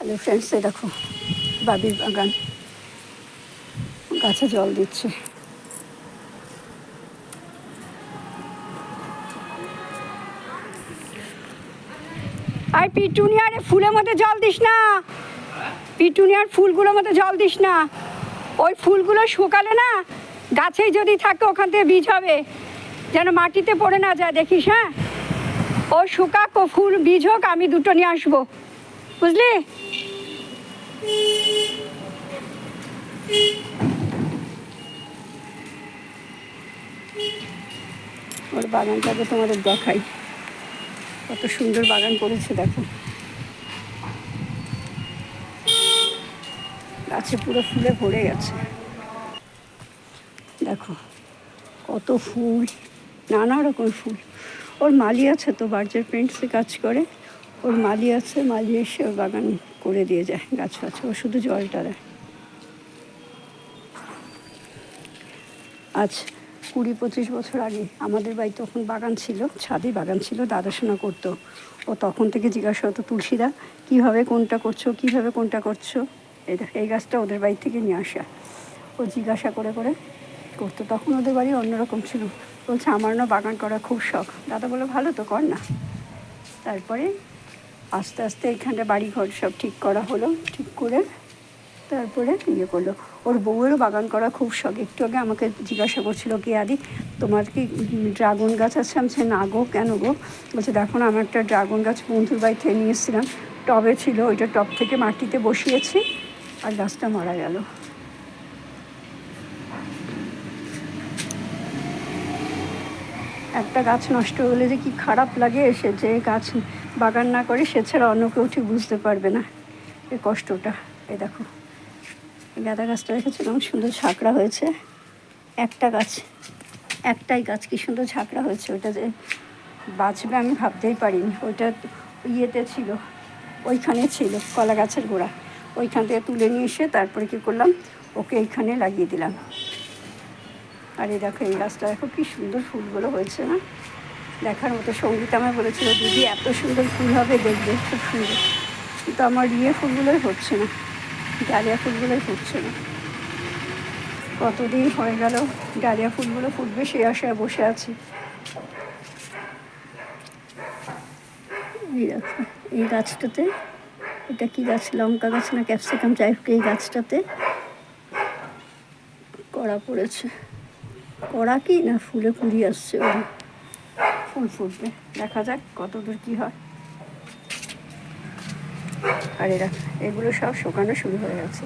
Hello friends, এই দেখো বাবির বাগান, গাছে জল দিচ্ছে। আর পিটুনিয়ার ফুলের মধ্যে জল দিস না, পিটুনিয়ার ফুলগুলোর মধ্যে জল দিস না। ওই ফুলগুলো শুকালে না গাছেই যদি থাকে ওখান থেকে বীজ হবে, যেন মাটিতে পড়ে না যায়, দেখিস। হ্যাঁ, ও শুকাক, ও ফুল বীজ হোক, আমি দুটো নিয়ে আসবো, বুঝলি? ওর বাগানটাকে তোমাদের দেখাই, কত সুন্দর বাগান করেছে দেখো। গাছে পুরো ফুলে ভরে গেছে, দেখো কত ফুল, নানা রকম ফুল। ওর মালি আছে তো, বার্জার পেন্টসে কাজ করে, ওর মালি আছে, মালি এসে ওর বাগান করে দিয়ে যায়, গাছ ফাছ, ও শুধু জলটা দেয়। আজ 20-25 বছর আগে আমাদের বাড়ি তখন বাগান ছিল, ছাদে বাগান ছিল, দাদাশোনা করতো। ও তখন থেকে জিজ্ঞাসা হতো, তুলসীদা কীভাবে কোনটা করছো, কীভাবে কোনটা করছো। এই গাছটা ওদের বাড়ি থেকে নিয়ে আসা, ও জিজ্ঞাসা করে করে করতো। তখন ওদের বাড়ি অন্যরকম ছিল। বলছে আমার না বাগান করা খুব শখ। দাদা বলে ভালো তো, কর না। তারপরে আস্তে আস্তে এখানটা বাড়ি ঘর সব ঠিক করা হলো, ঠিক করে তারপরে ইয়ে করলো। ওর বউয়েরও বাগান করা খুব শখ। একটু আগে আমাকে জিজ্ঞাসা করছিল, কে আদি তোমার কি ড্রাগন গাছ আছে? আমি না গো, কেন গো? বলছে দেখো না, আমার একটা ড্রাগন গাছ বন্ধুর বাড়ি থেকে নিয়ে এসেছিলাম, টবে ছিল, ওইটা টব থেকে মাটিতে বসিয়েছি আর গাছটা মারা গেল। একটা গাছ নষ্ট হলে যে কি খারাপ লাগে, সে যে গাছ বাগান না করে সে ছাড়া অন্য কেউ ঠিক বুঝতে পারবে না এই কষ্টটা। এই দেখো গাঁদা গাছটা রেখেছিলাম, সুন্দর ঝাঁকড়া হয়েছে। একটা গাছ, একটাই গাছ কি সুন্দর ঝাঁকড়া হয়েছে। ওইটা যে বাঁচবে আমি ভাবতেই পারিনি। ওইটা ইয়েতে ছিল, ওইখানে ছিল কলা গাছের গোড়া, ওইখান থেকে তুলে নিয়ে এসে তারপরে কী করলাম, ওকে এইখানে লাগিয়ে দিলাম। আর এই দেখো এই গাছটা দেখো কি সুন্দর ফুলগুলো হয়েছে না, দেখার মতো। সঙ্গীতা আমায় বলেছিল, দিদি এত সুন্দর ফুল হবে, দেখবে খুব সুন্দর। কিন্তু আমার ফুলগুলোই হচ্ছে না, ডালিয়া ফুলগুলোই ফুটছে না। কতদিন হয়ে গেল ডালিয়া ফুলগুলো ফুটবে সেই আশায় বসে আছি। এই দেখো এই গাছটাতে, এটা কি গাছ, লঙ্কা গাছ না ক্যাপসিকাম, যাই হোক, এই গাছটাতে কড়া পড়েছে। কড়া কি না ফুলে কুড়ি আসছে, ওই ফুল ফুটবে, দেখা যাক কতদূর কী হয়। আর এরা এগুলো সব শুকানো শুরু হয়ে গেছে।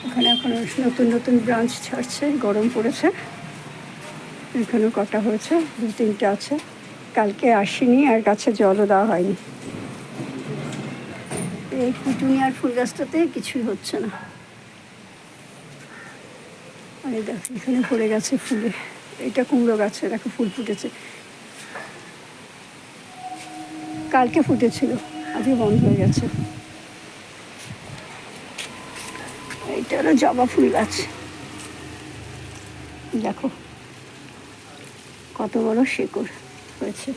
এখানে এখন নতুন নতুন ব্রাঞ্চ ছাড়ছে, গরম পড়েছে। এখানে কটা হয়েছে, 2-3টে আছে। কালকে আসিনি আর গাছে জলও দেওয়া হয়নি। এই পিটুনিয়ার ফুল গাছটাতে কিছুই হচ্ছে না। আর এই দেখো এখানে পড়ে গেছে ফুলে। এটা কুমড়ো গাছে দেখো ফুল ফুটেছে, কালকে ফুটেছিল, আজকে বন্ধ হয়ে গেছে। এইটা হলো জবা ফুল গাছ, দেখো কত বড় শেকড় হয়েছে।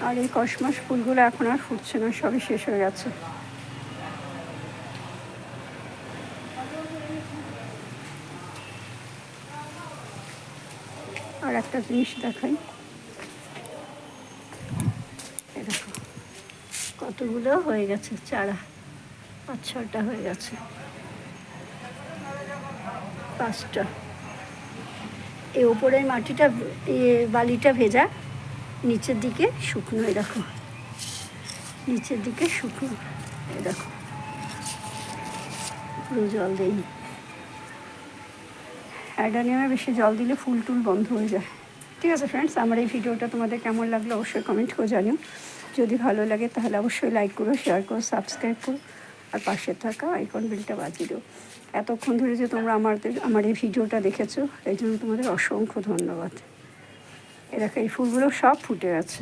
আর এই কসমাস ফুলগুলো এখন আর ফুটছে না, সবই শেষ হয়ে গেছে। আর একটা জিনিস দেখাই, দেখো কতগুলো হয়ে গেছে চারা, 5-6টা হয়ে গেছে, 5টা। এই ওপরের মাটিটা বালিটা ভেজা, নিচের দিকে শুকনো। এই দেখো নিচের দিকে শুকনো, এই দেখো পুরো জল দেয়নি। অ্যাডানিয়ামে বেশি জল দিলে ফুল টুল বন্ধ হয়ে যায়। ঠিক আছে ফ্রেন্ডস, আমার এই ভিডিওটা তোমাদের কেমন লাগলো অবশ্যই কমেন্ট করে জানিও। যদি ভালো লাগে তাহলে অবশ্যই লাইক করো, শেয়ার করো, সাবস্ক্রাইব করো, আর পাশে থাকা আইকন বেলটা বাজিয়ে দিও। এতক্ষণ ধরে যে তোমরা আমার এই ভিডিওটা দেখেছো, এই জন্য তোমাদের অসংখ্য ধন্যবাদ। এ দেখো এই ফুলগুলো সব ফুটে গেছে।